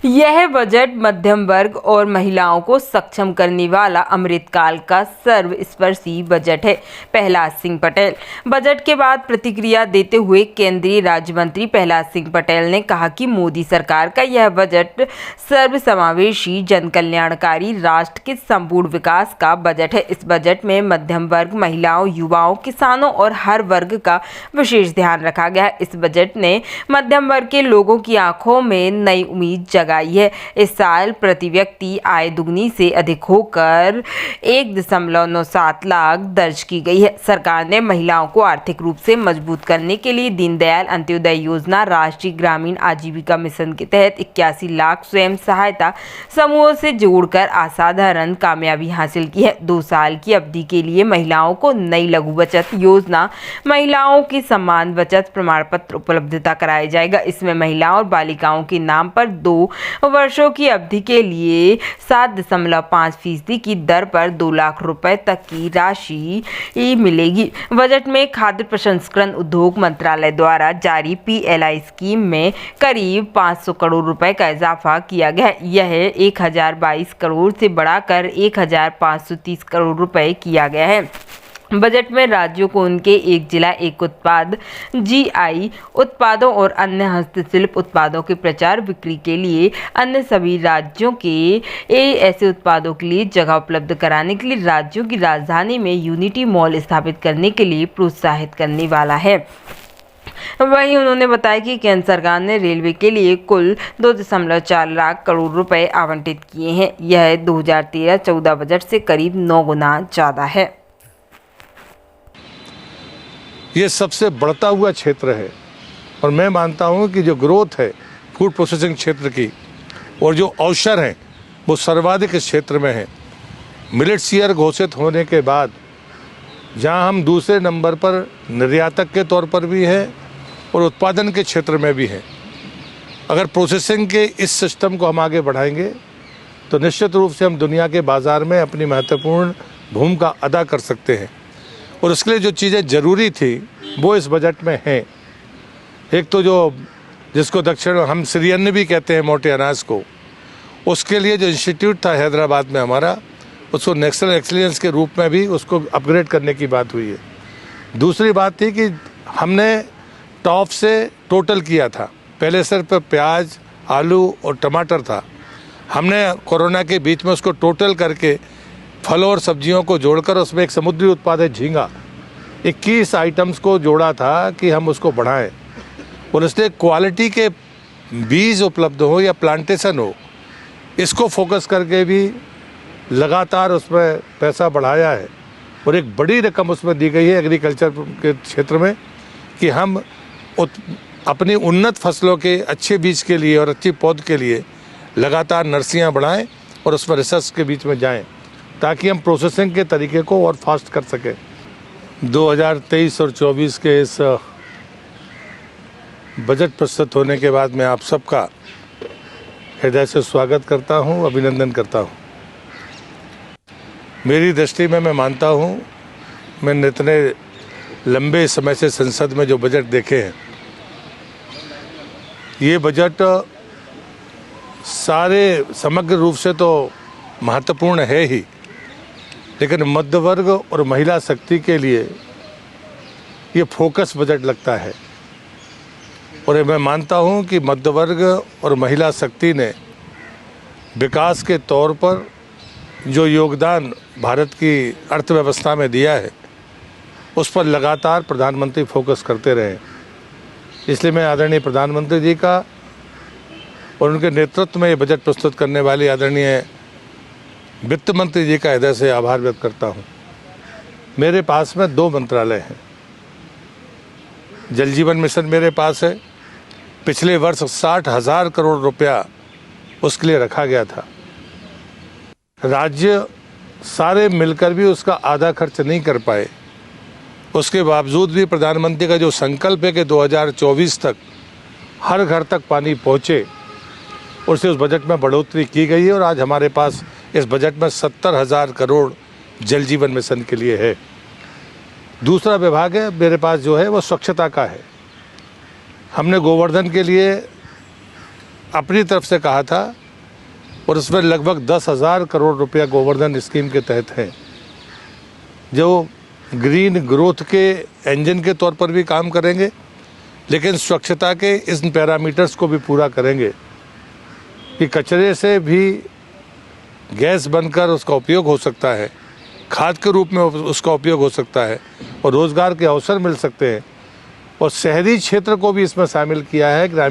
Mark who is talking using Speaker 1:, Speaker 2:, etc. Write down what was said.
Speaker 1: यह बजट मध्यम वर्ग और महिलाओं को सक्षम करने वाला अमृतकाल का सर्वस्पर्शी बजट है। प्रहलाद सिंह पटेल। बजट के बाद प्रतिक्रिया देते हुए केंद्रीय राज्य मंत्री प्रहलाद सिंह पटेल ने कहा कि मोदी सरकार का यह बजट सर्वसमावेशी, जनकल्याणकारी, राष्ट्र के संपूर्ण विकास का बजट है। इस बजट में मध्यम वर्ग, महिलाओं, युवाओं, किसानों और हर वर्ग का विशेष ध्यान रखा गया है। इस बजट ने मध्यम वर्ग के लोगों की आंखों में नई उम्मीद जगाई है। इस साल प्रति व्यक्ति आय दुगनी से अधिक होकर 1.97 लाख दर्ज की गई है। सरकार ने महिलाओं को आर्थिक रूप से मजबूत करने के लिए दीनदयाल अंत्योदय योजना, राष्ट्रीय ग्रामीण आजीविका मिशन के तहत 81 लाख स्वयं सहायता समूहों से जोड़कर असाधारण कामयाबी हासिल की है। 2 साल की अवधि के लिए महिलाओं को नई लघु बचत योजना, महिलाओं की सम्मान बचत प्रमाण पत्र उपलब्धता कराया जाएगा। इसमें महिलाओं और बालिकाओं के नाम पर 2 वर्षों की अवधि के लिए 7.5% की दर पर 2 लाख रुपए तक की राशि मिलेगी। बजट में खाद्य प्रसंस्करण उद्योग मंत्रालय द्वारा जारी PLI स्कीम में करीब 500 करोड़ रुपए का इजाफा किया गया है। यह 1022 करोड़ से बढ़ाकर 1530 करोड़ रुपए किया गया है। बजट में राज्यों को उनके एक जिला एक उत्पाद GI उत्पादों और अन्य हस्तशिल्प उत्पादों के प्रचार बिक्री के लिए अन्य सभी राज्यों के ऐसे उत्पादों के लिए जगह उपलब्ध कराने के लिए राज्यों की राजधानी में यूनिटी मॉल स्थापित करने के लिए प्रोत्साहित करने वाला है। वहीं उन्होंने बताया कि केंद्र सरकार ने रेलवे के लिए कुल 2.4 लाख करोड़ रुपए आवंटित किए हैं। यह 2013-14 बजट से करीब 9 गुना ज़्यादा है।
Speaker 2: ये सबसे बढ़ता हुआ क्षेत्र है और मैं मानता हूँ कि जो ग्रोथ है फूड प्रोसेसिंग क्षेत्र की और जो अवसर हैं वो सर्वाधिक इस क्षेत्र में है। मिलेट्स ईयर घोषित होने के बाद जहाँ हम दूसरे नंबर पर निर्यातक के तौर पर भी हैं और उत्पादन के क्षेत्र में भी हैं, अगर प्रोसेसिंग के इस सिस्टम को हम आगे बढ़ाएंगे तो निश्चित रूप से हम दुनिया के बाज़ार में अपनी महत्वपूर्ण भूमिका अदा कर सकते हैं। और उसके लिए जो चीज़ें ज़रूरी थी वो इस बजट में हैं। एक तो जो जिसको दक्षिण हम सिरियन भी कहते हैं, मोटे अनाज को, उसके लिए जो इंस्टीट्यूट था हैदराबाद में हमारा, उसको नेशनल एक्सीलेंस के रूप में भी उसको अपग्रेड करने की बात हुई है। दूसरी बात थी कि हमने टॉप से टोटल किया था। पहले सिर्फ प्याज, आलू और टमाटर था। हमने कोरोना के बीच में उसको टोटल करके फलों और सब्जियों को जोड़कर उसमें एक समुद्री उत्पाद है झींगा, 21 आइटम्स को जोड़ा था कि हम उसको बढ़ाएं। और इसलिए क्वालिटी के बीज उपलब्ध हो या प्लांटेशन हो, इसको फोकस करके भी लगातार उसमें पैसा बढ़ाया है। और एक बड़ी रकम उसमें दी गई है एग्रीकल्चर के क्षेत्र में कि हम अपनी उन्नत फसलों के अच्छे बीज के लिए और अच्छी पौध के लिए लगातार नर्सरियाँ बढ़ाएं और उसमें रिसर्च के बीच में जाएं ताकि हम प्रोसेसिंग के तरीके को और फास्ट कर सकें। 2023 और 24 के इस बजट प्रस्तुत होने के बाद मैं आप सबका हृदय से स्वागत करता हूं, अभिनंदन करता हूं। मेरी दृष्टि में मैं मानता हूं, मैंने इतने लंबे समय से संसद में जो बजट देखे हैं, ये बजट सारे समग्र रूप से तो महत्वपूर्ण है ही, लेकिन मध्य वर्ग और महिला शक्ति के लिए ये फोकस बजट लगता है। और मैं मानता हूँ कि मध्य वर्ग और महिला शक्ति ने विकास के तौर पर जो योगदान भारत की अर्थव्यवस्था में दिया है, उस पर लगातार प्रधानमंत्री फोकस करते रहे। इसलिए मैं आदरणीय प्रधानमंत्री जी का और उनके नेतृत्व में ये बजट प्रस्तुत करने वाले आदरणीय वित्त मंत्री जी का हृदय से आभार व्यक्त करता हूँ। मेरे पास में 2 मंत्रालय हैं। जल जीवन मिशन मेरे पास है। पिछले वर्ष 60,000 करोड़ रुपया उसके लिए रखा गया था। राज्य सारे मिलकर भी उसका आधा खर्च नहीं कर पाए। उसके बावजूद भी प्रधानमंत्री का जो संकल्प है कि 2024 तक हर घर तक पानी पहुँचे, उससे उस बजट में बढ़ोतरी की गई है। और आज हमारे पास इस बजट में 70,000 करोड़ जल जीवन मिशन के लिए है। दूसरा विभाग है मेरे पास जो है वो स्वच्छता का है। हमने गोवर्धन के लिए अपनी तरफ से कहा था और उसमें लगभग 10,000 करोड़ रुपया गोवर्धन स्कीम के तहत है, जो ग्रीन ग्रोथ के इंजन के तौर पर भी काम करेंगे, लेकिन स्वच्छता के इन पैरामीटर्स को भी पूरा करेंगे कि कचरे से भी गैस बनकर उसका उपयोग हो सकता है, खाद के रूप में उसका उपयोग हो सकता है और रोज़गार के अवसर मिल सकते हैं। और शहरी क्षेत्र को भी इसमें शामिल किया है।